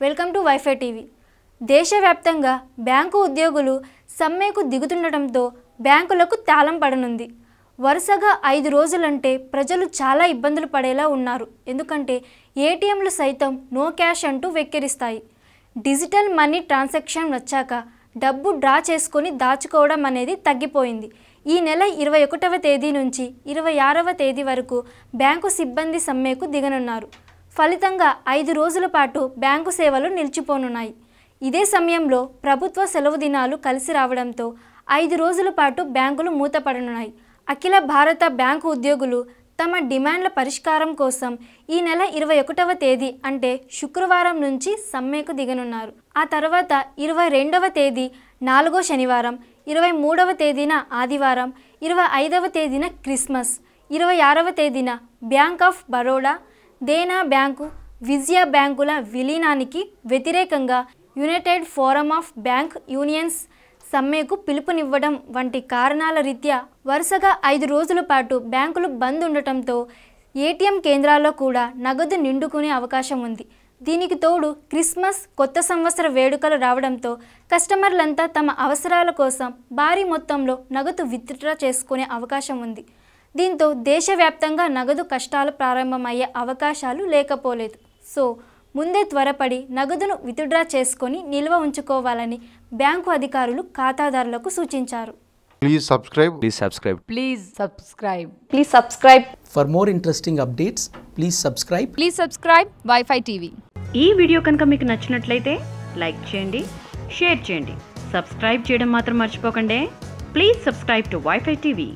Welcome to wifi TV. దేశవ్యాప్తంగా bank ఉద్యోగులు సమ్మెకు దిగుతుండటంతో బ్యాంకులకు తాళం పడనుంది. వరుసగా 5 రోజులంటే ప్రజలు చాలా ఇబ్బందులు పడేలా ఉన్నారు. ఎందుకంటే ఏటీఎంలు సైతం నో క్యాష్ అంటూ వెక్కిరిస్తాయి. డిజిటల్ మనీ ట్రాన్సాక్షన్ వచ్చాక డబ్బు డ్రా చేసుకొని దాచుకోవడం అనేది తగ్గిపోయింది. ఈ నెల 21వ తేదీ నుంచి 26వ తేదీ వరకు బ్యాంకు సిబ్బంది సమ్మెకు దిగనున్నారు. ఫలితంగా 5 రోజుల పాటు బ్యాంకు సేవలు నిలిచిపోనున్నాయి. ఇదే సమయంలో ప్రభుత్వ సెలవు దినాలు కలిసి రావడంతో 5 రోజుల పాటు బ్యాంకులు మూతపడనున్నాయి. అఖిల భారత బ్యాంకు ఉద్యోగులు తమ డిమాండ్ల పరిష్కారం కోసం ఈ నెల 21వ తేదీ అంటే శుక్రవారం నుంచి సమ్మెకు దిగనున్నారు. ఆ తర్వాత 22వ తేదీ 4వ శనివారం, 23వ తేదీన ఆదివారం, 25వ తేదీన క్రిస్మస్, 26వ తేదీన bank of Baroda, Dena bank, విజయ బ్యాంకుల విలీనానికి వ్యతిరేకంగా United forum of bank unions సమ్మెకు పిలుపునివ్వడం వంటి కారణాల రీత్యా వరుసగా 5 రోజుల పాటు బ్యాంకులు బంద్ ఉండటంతో ఏటీఎం కేంద్రాల్లో కూడా నగదు నిండుకునే అవకాశం ఉంది. దీనికి తోడు క్రిస్మస్, కొత్త సంవత్సర వేడుకలు రావడంతో కస్టమర్లంతా తమ అవసరాల కోసం భారీ మొత్తంలో నగదు విత్డ్రా చేసుకునే అవకాశం ఉంది. దీంతో దేశవ్యాప్తంగా నగదు కష్టాలు ప్రారంభమయ్యే అవకాశాలు లేకపోలేదు. సో ముందే త్వరపడి నగదును విత్డ్రా చేసుకొని నిల్వ ఉంచుకోవాలని బ్యాంకు అధికారులు ఖాతాదారులకు సూచించారు. Please subscribe. Please subscribe. Please subscribe. Please subscribe. For more interesting updates, please subscribe. Please subscribe Wi-Fi TV. ఈ వీడియో కనుక మీకు నచ్చినట్లయితే లైక్ చేయండి, షేర్ చేయండి, సబ్స్క్రైబ్ చేయడం మాత్రం మర్చిపోకండి. Please subscribe to wifi TV.